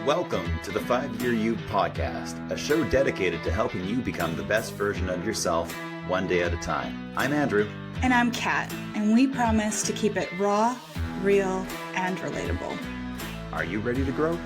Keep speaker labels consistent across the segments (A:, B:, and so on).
A: Welcome to the 5-Year You podcast, a show dedicated to helping you become the best version of yourself one day at a time. I'm Andrew.
B: And I'm Kat, and we promise to keep it raw, real, and relatable.
A: Are you ready to grow?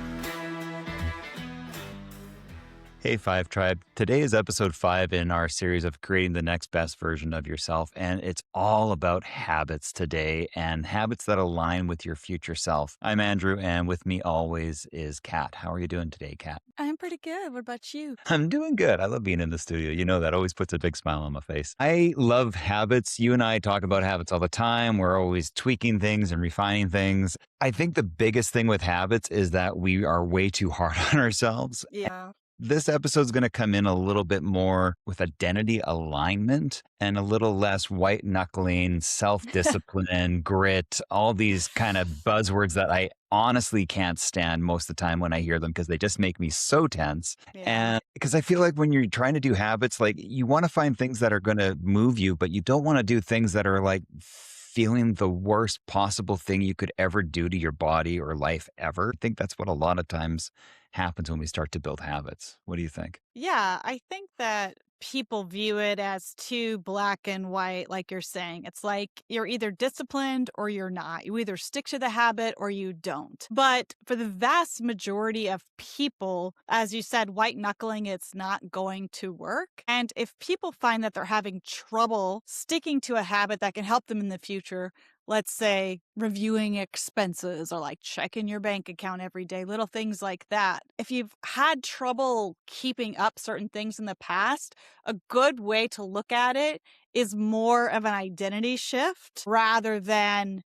A: Hey, 5 Tribe. Today is episode 5 in our series of creating the next best version of yourself. And it's all about habits today and habits that align with your future self. I'm Andrew, and with me always is Kat. How are you doing today, Kat?
C: I'm pretty good. What about you?
A: I'm doing good. I love being in the studio. You know, that always puts a big smile on my face. I love habits. You and I talk about habits all the time. We're always tweaking things and refining things. I think the biggest thing with habits is that we are way too hard on ourselves.
C: Yeah.
A: This episode is going to come in a little bit more with identity alignment and a little less white knuckling, self-discipline, grit, all these kind of buzzwords that I honestly can't stand most of the time when I hear them because they just make me so tense.
C: Yeah.
A: And because I feel like when you're trying to do habits, like you want to find things that are going to move you, but you don't want to do things that are like feeling the worst possible thing you could ever do to your body or life ever. I think that's what a lot of times happens when we start to build habits. What do you think?
C: Yeah, I think that people view it as too black and white, like you're saying. It's like you're either disciplined or you're not. You either stick to the habit or you don't. But for the vast majority of people, as you said, white knuckling, it's not going to work. And if people find that they're having trouble sticking to a habit that can help them in the future, let's say reviewing expenses or like checking your bank account every day, little things like that. If you've had trouble keeping up certain things in the past, a good way to look at it is more of an identity shift rather than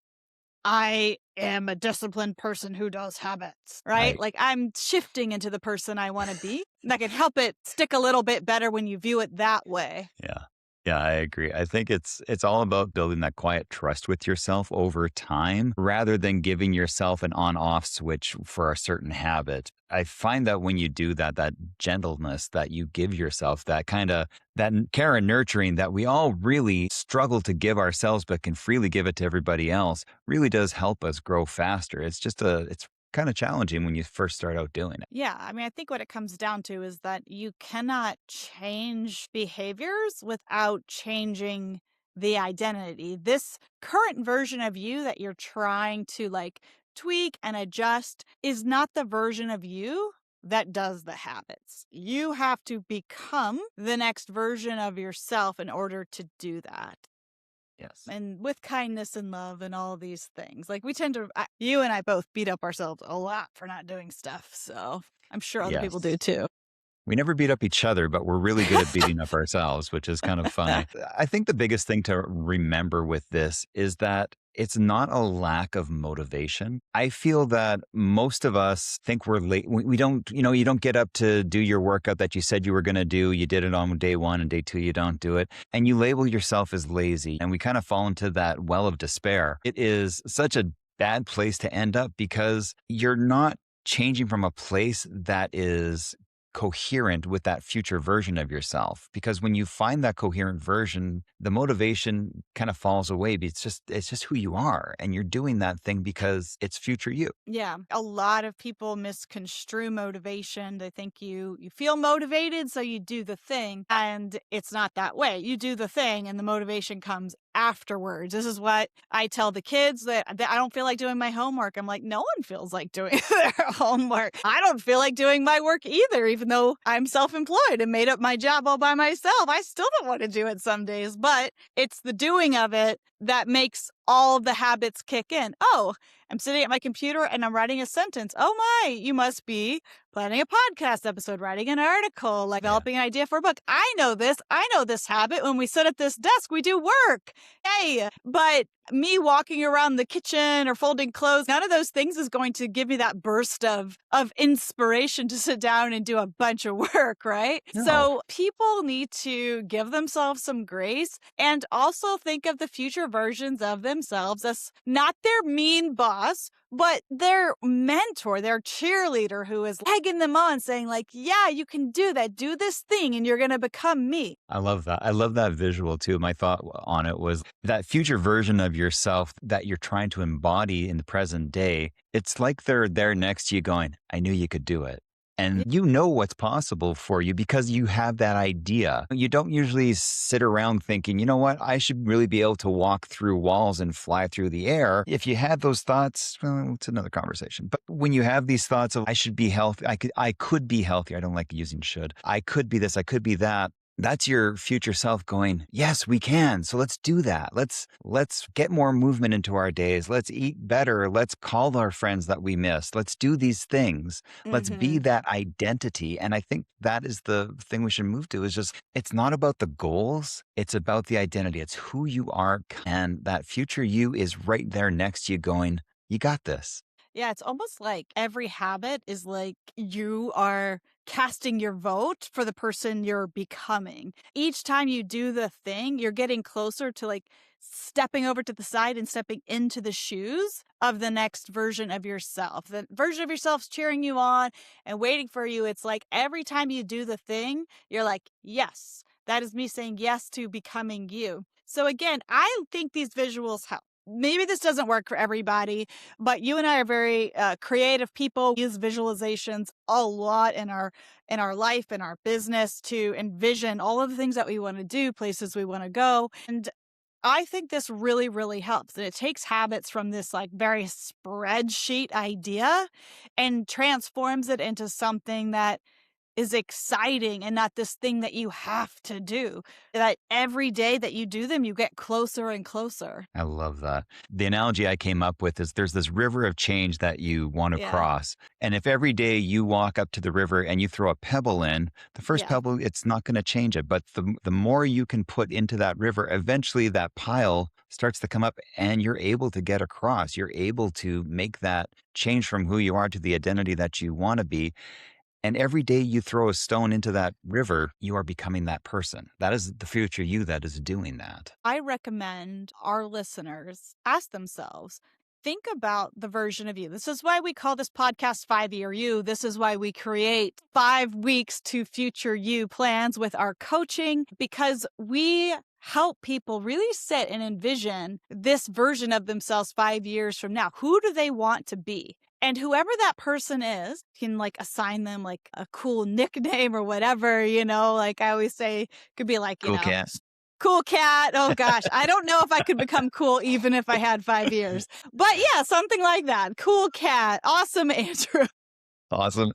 C: I am a disciplined person who does habits, right? Like I'm shifting into the person I want to be. That can help it stick a little bit better when you view it that way.
A: Yeah. Yeah, I agree. I think it's all about building that quiet trust with yourself over time rather than giving yourself an on-off switch for a certain habit. I find that when you do that, that gentleness that you give yourself, that care and nurturing that we all really struggle to give ourselves but can freely give it to everybody else really does help us grow faster. It's kind of challenging when you first start out doing it.
C: Yeah, I mean, I think what it comes down to is that you cannot change behaviors without changing the identity. This current version of you that you're trying to like tweak and adjust is not the version of you that does the habits. You have to become the next version of yourself in order to do that.
A: Yes.
C: And with kindness and love and all these things. Like we tend to, you and I both beat up ourselves a lot for not doing stuff. So I'm sure other people do too.
A: We never beat up each other, but we're really good at beating up ourselves, which is kind of funny. I think the biggest thing to remember with this is that it's not a lack of motivation. I feel that most of us think we're late. We don't, you don't get up to do your workout that you said you were going to do. You did it on day 1 and day 2, you don't do it. And you label yourself as lazy. And we kind of fall into that well of despair. It is such a bad place to end up because you're not changing from a place that is coherent with that future version of yourself. Because when you find that coherent version, the motivation kind of falls away. It's just who you are. And you're doing that thing because it's future you.
C: Yeah. A lot of people misconstrue motivation. They think you feel motivated, so you do the thing. And it's not that way. You do the thing and the motivation comes afterwards. This is what I tell the kids that I don't feel like doing my homework. I'm like, no one feels like doing their homework. I don't feel like doing my work either, even though I'm self-employed and made up my job all by myself. I still don't want to do it some days, but it's the doing of it that makes all of the habits kick in. Oh, I'm sitting at my computer and I'm writing a sentence. Oh my, you must be planning a podcast episode, writing an article, like developing an idea for a book. I know this habit. When we sit at this desk, we do work. Hey, but me walking around the kitchen or folding clothes, none of those things is going to give me that burst of inspiration to sit down and do a bunch of work, right?
A: No.
C: So people need to give themselves some grace and also think of the future versions of themselves as not their mean boss, but their mentor, their cheerleader who is egging them on saying like, yeah, you can do that. Do this thing and you're going to become me.
A: I love that. I love that visual too. My thought on it was that future version of yourself that you're trying to embody in the present day. It's like they're there next to you going, I knew you could do it. And you know what's possible for you because you have that idea. You don't usually sit around thinking, you know what, I should really be able to walk through walls and fly through the air. If you had those thoughts, well, it's another conversation. But when you have these thoughts of I should be healthy, I could be healthy. I don't like using should. I could be this, I could be that. That's your future self going, yes, we can. So let's do that. Let's get more movement into our days. Let's eat better. Let's call our friends that we miss. Let's do these things. Let's be
C: Hmm.
A: that identity. And I think that is the thing we should move to is just it's not about the goals. It's about the identity. It's who you are. And that future you is right there next to you going, you got this.
C: Yeah, it's almost like every habit is like you are casting your vote for the person you're becoming. Each time you do the thing, you're getting closer to like stepping over to the side and stepping into the shoes of the next version of yourself. The version of yourself's cheering you on and waiting for you. It's like every time you do the thing, you're like, yes, that is me saying yes to becoming you. So again, I think these visuals help. Maybe this doesn't work for everybody, but you and I are very creative people. We use visualizations a lot in our life, in our business to envision all of the things that we want to do, places we want to go. And I think this really, really helps. And it takes habits from this like very spreadsheet idea and transforms it into something that is exciting and not this thing that you have to do. That every day that you do them, you get closer and closer.
A: I love that. The analogy I came up with is there's this river of change that you want to
C: Yeah.
A: cross. And if every day you walk up to the river and you throw a pebble in, the first
C: Yeah.
A: pebble, it's not going to change it. But the more you can put into that river, eventually that pile starts to come up and you're able to get across. You're able to make that change from who you are to the identity that you want to be. And every day you throw a stone into that river, you are becoming that person. That is the future you that is doing that.
C: I recommend our listeners ask themselves, think about the version of you. This is why we call this podcast 5-Year You. This is why we create 5 weeks to future you plans with our coaching, because we help people really sit and envision this version of themselves 5 years from now. Who do they want to be? And whoever that person is can like assign them like a cool nickname or whatever, like I always say, could be like,
A: Cool cat.
C: Cool cat. Oh gosh. I don't know if I could become cool even if I had 5 years. But yeah, something like that. Cool cat. Awesome, Andrew.
A: Awesome.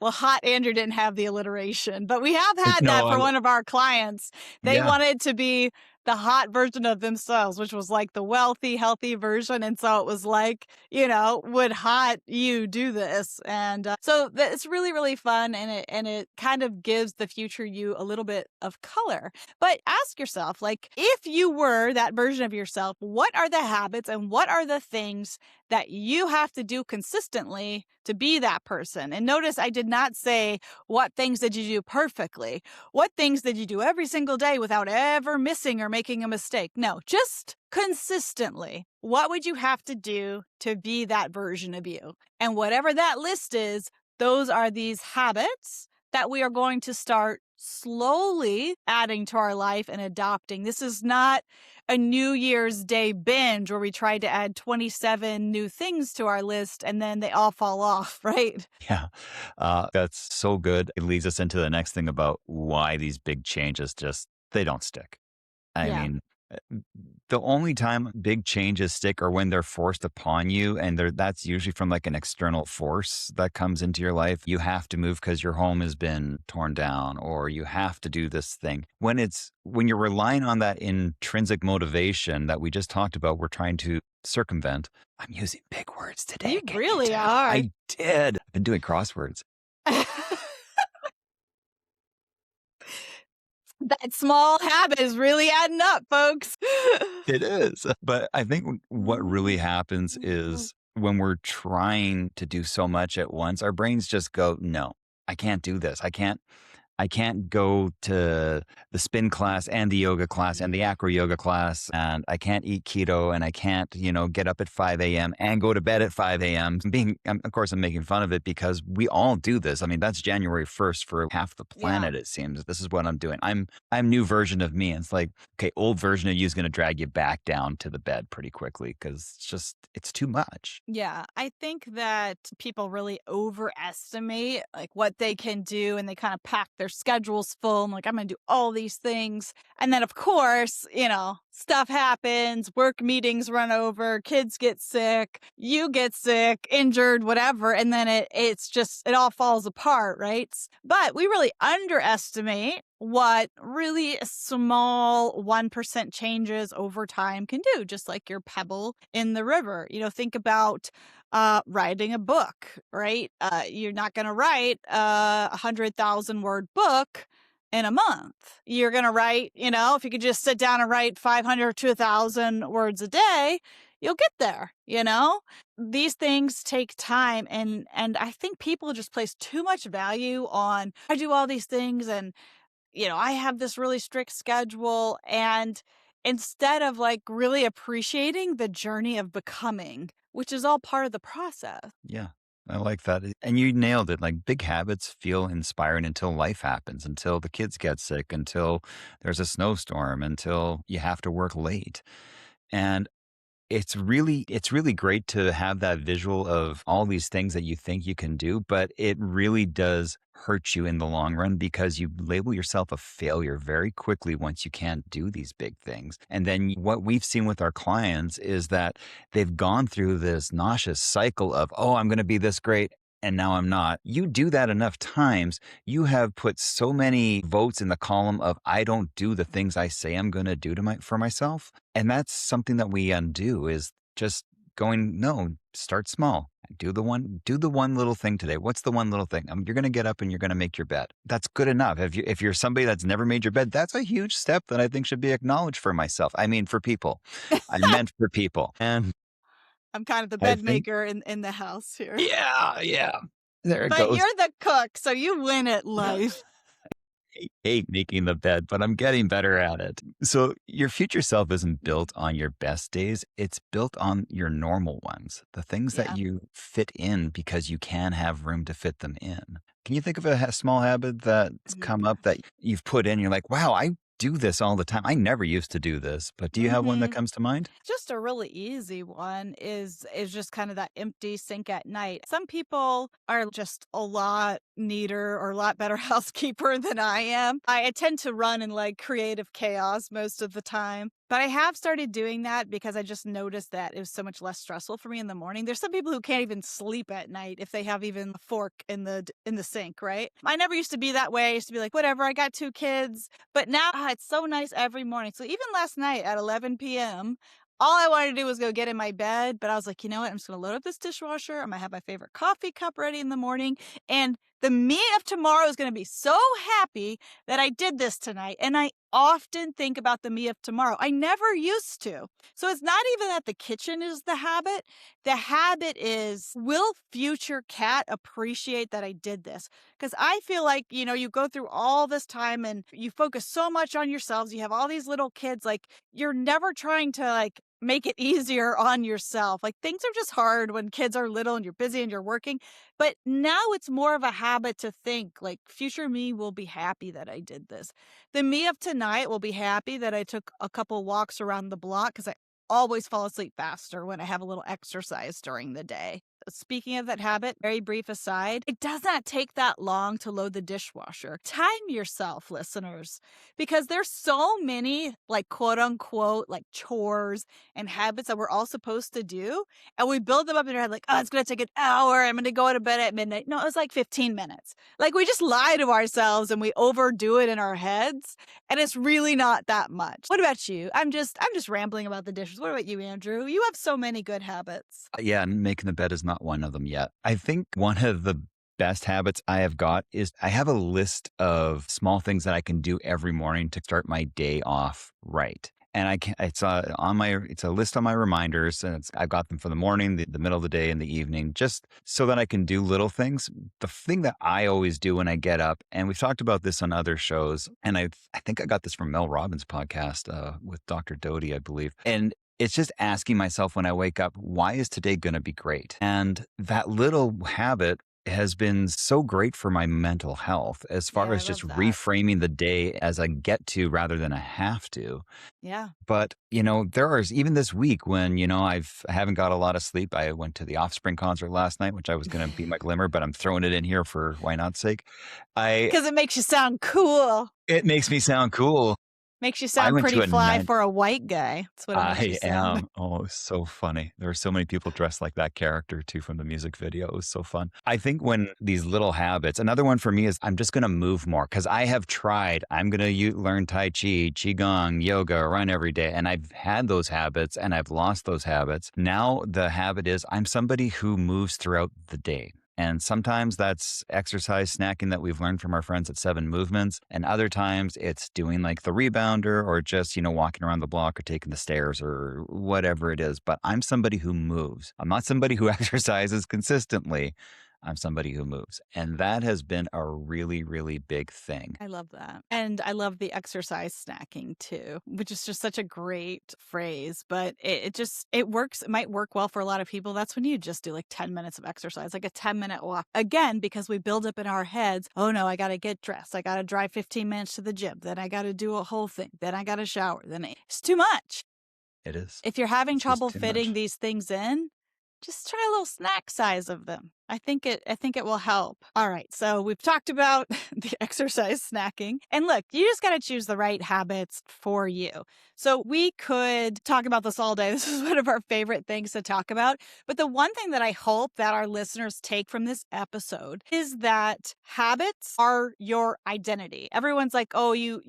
C: Well, hot Andrew didn't have the alliteration, but we have had that
A: No,
C: for one of our clients. They
A: yeah.
C: wanted to be the hot version of themselves, which was like the wealthy, healthy version. And so it was like, would hot you do this? And so it's really, really fun. And it kind of gives the future you a little bit of color. But ask yourself, like, if you were that version of yourself, what are the habits and what are the things that you have to do consistently to be that person? And notice I did not say what things did you do perfectly. What things did you do every single day without ever missing or making a mistake? No, just consistently. What would you have to do to be that version of you? And whatever that list is, those are these habits that we are going to start slowly adding to our life and adopting. This is not a New Year's Day binge where we try to add 27 new things to our list and then they all fall off, right?
A: Yeah. That's so good. It leads us into the next thing about why these big changes just, they don't stick. I
C: Yeah.
A: mean, the only time big changes stick are when they're forced upon you, and that's usually from like an external force that comes into your life. You have to move because your home has been torn down, or you have to do this thing. When you're relying on that intrinsic motivation that we just talked about, we're trying to circumvent. I'm using big words today.
C: You
A: Can you
C: really
A: tell?
C: are.
A: I did. I've been doing crosswords.
C: That small habit is really adding up, folks.
A: It is. But I think what really happens is when we're trying to do so much at once, our brains just go, no, I can't do this. I can't. I can't go to the spin class and the yoga class and the acro yoga class, and I can't eat keto, and I can't, get up at 5 a.m. and go to bed at 5 a.m. Of course, I'm making fun of it because we all do this. I mean, that's January 1st for half the
C: Yeah.
A: planet, it seems. This is what I'm doing. I'm new version of me. And it's like, okay, old version of you is going to drag you back down to the bed pretty quickly because it's too much.
C: Yeah, I think that people really overestimate like what they can do and they kind of pack their schedules full and like I'm going to do all these things. And then of course, stuff happens, work meetings run over, kids get sick, you get sick, injured, whatever, and then it all falls apart, right? But we really underestimate what really small 1% changes over time can do, just like your pebble in the river. Think about writing a book, right? You're not going to write a 100,000 word book in a month. You're going to write, if you could just sit down and write 500 to 1,000 words a day, you'll get there, These things take time and I think people just place too much value on I do all these things and I have this really strict schedule and instead of like really appreciating the journey of becoming, which is all part of the process.
A: Yeah, I like that. And you nailed it. Like big habits feel inspiring until life happens, until the kids get sick, until there's a snowstorm, until you have to work late. And it's really great to have that visual of all these things that you think you can do, but it really does hurt you in the long run because you label yourself a failure very quickly once you can't do these big things. And then what we've seen with our clients is that they've gone through this nauseous cycle of, oh, I'm going to be this great. And now I'm not. You do that enough times, you have put so many votes in the column of I don't do the things I say I'm going to do for myself. And that's something that we undo is just going, no, start small. Do the one little thing today. What's the one little thing? You're going to get up and you're going to make your bed. That's good enough. If you're somebody that's never made your bed, that's a huge step that I think should be acknowledged for myself. I mean, for people. I meant for people. And
C: I'm kind of the
A: I
C: bed
A: think,
C: maker in the house here.
A: yeah, yeah. There it
C: But
A: goes.
C: you're the cook, so you win at life.
A: Hate making the bed, but I'm getting better at it. So your future self isn't built on your best days. It's built on your normal ones, the things that
C: Yeah.
A: you fit in because you can have room to fit them in. Can you think of a small habit that's come up that you've put in? You're like, wow, I do this all the time. I never used to do this, but do you have one that
C: Mm-hmm.
A: comes to mind?
C: Just a really easy one is just kind of that empty sink at night. Some people are just a lot neater or a lot better housekeeper than I am. I tend to run in like creative chaos most of the time. But I have started doing that because I just noticed that it was so much less stressful for me in the morning. There's some people who can't even sleep at night if they have even a fork in the sink, right? I never used to be that way. I used to be like, whatever, I got 2 kids. But now it's so nice every morning. So even last night at 11 p.m., all I wanted to do was go get in my bed, but I was like, you know what? I'm just going to load up this dishwasher. I'm going to have my favorite coffee cup ready in the morning. And the me of tomorrow is going to be so happy that I did this tonight. And I often think about the me of tomorrow. I never used to. So it's not even that the kitchen is the habit. The habit is, will future Cat appreciate that I did this? Because I feel like, you go through all this time and you focus so much on yourselves. You have all these little kids, like you're never trying to like make it easier on yourself. Like things are just hard when kids are little and you're busy and you're working. But now it's more of a habit to think like future me will be happy that I did this. The me of tonight will be happy that I took a couple walks around the block because I always fall asleep faster when I have a little exercise during the day. Speaking of that habit, very brief aside, it does not take that long to load the dishwasher. Time yourself, listeners, because there's so many like quote unquote like chores and habits that we're all supposed to do. And we build them up in our head like, oh, it's going to take an hour. I'm going to go to bed at midnight. No, it was like 15 minutes. Like we just lie to ourselves and we overdo it in our heads. And it's really not that much. What about you? I'm just rambling about the dishes. What about you, Andrew? You have so many good habits.
A: Yeah, and making the bed is not one of them yet. I think one of the best habits I have got is I have a list of small things that I can do every morning to start my day off right. And it's a list on my reminders, and I've got them for the morning, the middle of the day, and the evening, just so that I can do little things. The thing that I always do when I get up, and we've talked about this on other shows, and I think I got this from Mel Robbins' podcast with Dr. Doty, I believe, and it's just asking myself when I wake up, why is today going to be great? And that little habit has been so great for my mental health as far
C: Yeah, I
A: as just
C: love that.
A: reframing the day as a get to rather than a have to.
C: Yeah.
A: But, there are even this week when, I haven't got a lot of sleep. I went to the Offspring concert last night, which I was going to be my glimmer, but I'm throwing it in here for why not sake. I
C: Because it makes you sound cool.
A: It makes me sound cool.
C: Makes you
A: I
C: sound
A: went
C: pretty
A: to a
C: fly
A: nine
C: for a white guy. That's what it makes you
A: I
C: sound.
A: am. Oh, so funny. There were so many people dressed like that character too from the music video. It was so fun. I think when these little habits, another one for me is I'm just going to move more because I have tried. I'm going to learn Tai Chi, Qigong, yoga, run every day. And I've had those habits and I've lost those habits. Now the habit is I'm somebody who moves throughout the day. And sometimes that's exercise snacking that we've learned from our friends at Seven Movements. And other times it's doing like the rebounder or just, walking around the block or taking the stairs or whatever it is. But I'm somebody who moves. I'm not somebody who exercises consistently. I'm somebody who moves. And that has been a really, really big thing.
C: I love that. And I love the exercise snacking too, which is just such a great phrase, but it works. It might work well for a lot of people. That's when you just do like 10 minutes of exercise, like a 10-minute walk. Again, because we build up in our heads, oh no, I got to get dressed. I got to drive 15 minutes to the gym. Then I got to do a whole thing. Then I got to shower. Then it's too much.
A: It is.
C: If you're having
A: It's just
C: trouble
A: too
C: fitting
A: much.
C: these things in, just try a little snack size of them. I think it will help. All right. So we've talked about the exercise snacking. And look, you just got to choose the right habits for you. So we could talk about this all day. This is one of our favorite things to talk about. But the one thing that I hope that our listeners take from this episode is that habits are your identity. Everyone's like, "Oh, you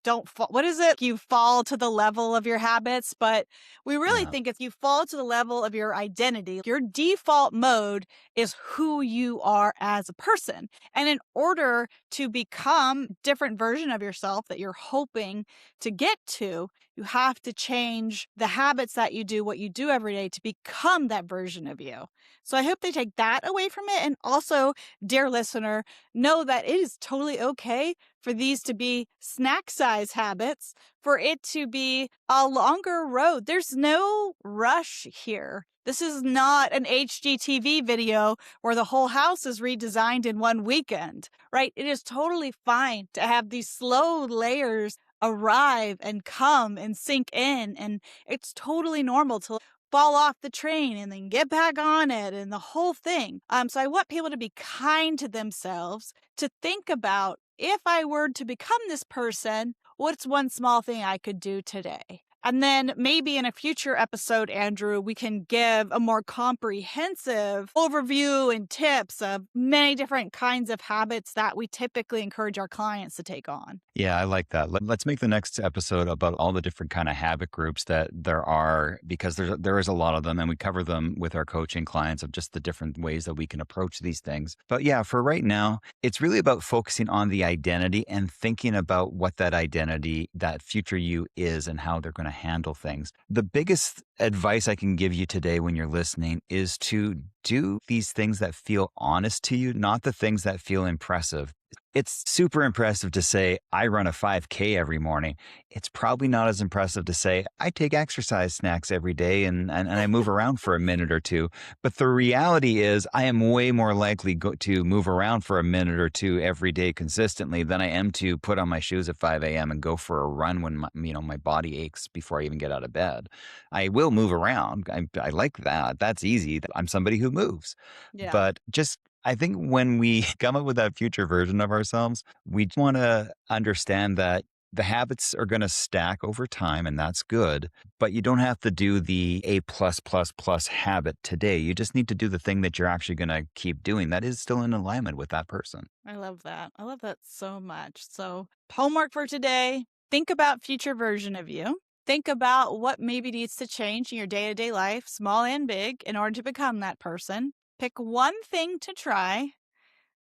C: don't fall. What is it? You fall to the level of your habits." But we really
A: Yeah.
C: think if you fall to the level of your identity, your default mode is who you are as a person. And in order to become a different version of yourself that you're hoping to get to, you have to change the habits that you do, what you do every day to become that version of you. So I hope they take that away from it. And also, dear listener, know that it is totally okay for these to be snack size habits, for it to be a longer road. There's no rush here. This is not an HGTV video where the whole house is redesigned in one weekend, right? It is totally fine to have these slow layers arrive and come and sink in. And it's totally normal to fall off the train and then get back on it and the whole thing. So I want people to be kind to themselves, to think about if I were to become this person, what's one small thing I could do today? And then maybe in a future episode, Andrew, we can give a more comprehensive overview and tips of many different kinds of habits that we typically encourage our clients to take on.
A: Yeah, I like that. Let's make the next episode about all the different kind of habit groups that there are, because there is a lot of them, and we cover them with our coaching clients of just the different ways that we can approach these things. But yeah, for right now, it's really about focusing on the identity and thinking about what that identity, that future you is, and how they're going to handle things. The biggest advice I can give you today when you're listening is to do these things that feel honest to you, not the things that feel impressive. It's super impressive to say, I run a 5K every morning. It's probably not as impressive to say, I take exercise snacks every day and I move around for a minute or two. But the reality is, I am way more likely to move around for a minute or two every day consistently than I am to put on my shoes at 5 a.m. and go for a run when my body aches before I even get out of bed. I will move around. I like that. That's easy. I'm somebody who moves.
C: Yeah.
A: But just I think when we come up with that future version of ourselves, we want to understand that the habits are going to stack over time, and that's good. But you don't have to do the A plus plus plus habit today. You just need to do the thing that you're actually going to keep doing that is still in alignment with that person.
C: I love that. I love that so much. So, homework for today, think about future version of you. Think about what maybe needs to change in your day-to-day life, small and big, in order to become that person. Pick one thing to try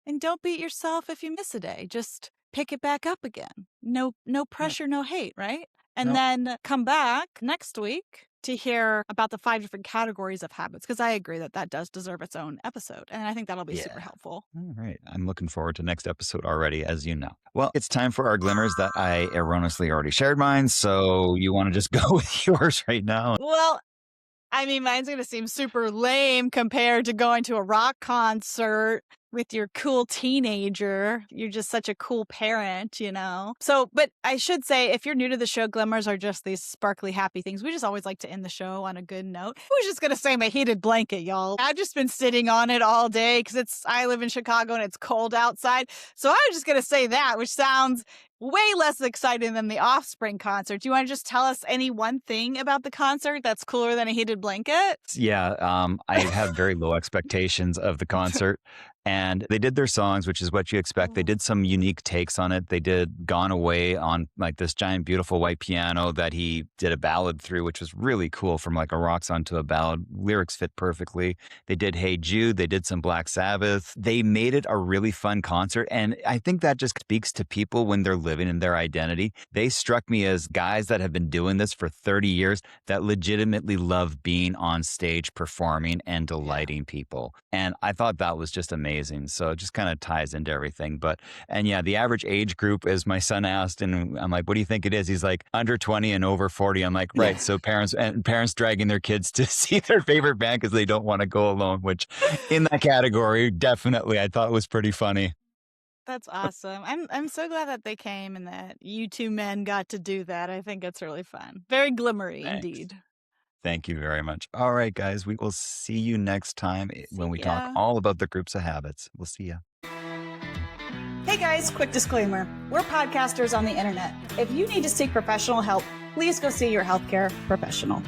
C: and don't beat yourself if you miss a day. Just pick it back up again. No
A: Yeah.
C: pressure, no hate, right? And then come back next week to hear about the 5 different categories of habits, because I agree that does deserve its own episode. And I think that'll be super helpful.
A: All right. I'm looking forward to next episode already, as you know. Well, it's time for our glimmers that I erroneously already shared mine. So you want to just go with yours right now?
C: Well, I mean, mine's going to seem super lame compared to going to a rock concert with your cool teenager. You're just such a cool parent, you know? So, but I should say, if you're new to the show, glimmers are just these sparkly, happy things. We just always like to end the show on a good note. I was just going to say my heated blanket, y'all. I've just been sitting on it all day because I live in Chicago and it's cold outside. So I was just going to say that, which sounds way less exciting than the Offspring concert. Do you want to just tell us any one thing about the concert that's cooler than a heated blanket?
A: Yeah, I have very low expectations of the concert. And they did their songs, which is what you expect. They did some unique takes on it. They did Gone Away on like this giant, beautiful white piano that he did a ballad through, which was really cool, from like a rock song to a ballad. Lyrics fit perfectly. They did Hey Jude. They did some Black Sabbath. They made it a really fun concert. And I think that just speaks to people when they're living in their identity. They struck me as guys that have been doing this for 30 years that legitimately love being on stage performing and delighting people. And I thought that was just amazing. So it just kind of ties into everything. And yeah, the average age group, as my son asked, and I'm like, what do you think it is? He's like, under 20 and over 40. I'm like, right. So parents dragging their kids to see their favorite band because they don't want to go alone, which in that category, definitely, I thought was pretty funny.
C: That's awesome. I'm so glad that they came and that you two men got to do that. I think it's really fun. Very glimmery.
A: Thanks.
C: Indeed.
A: Thank you very much. All right, guys, we will see you next time when we talk all about the groups of habits. We'll see you.
B: Hey guys, quick disclaimer. We're podcasters on the internet. If you need to seek professional help, please go see your healthcare professional.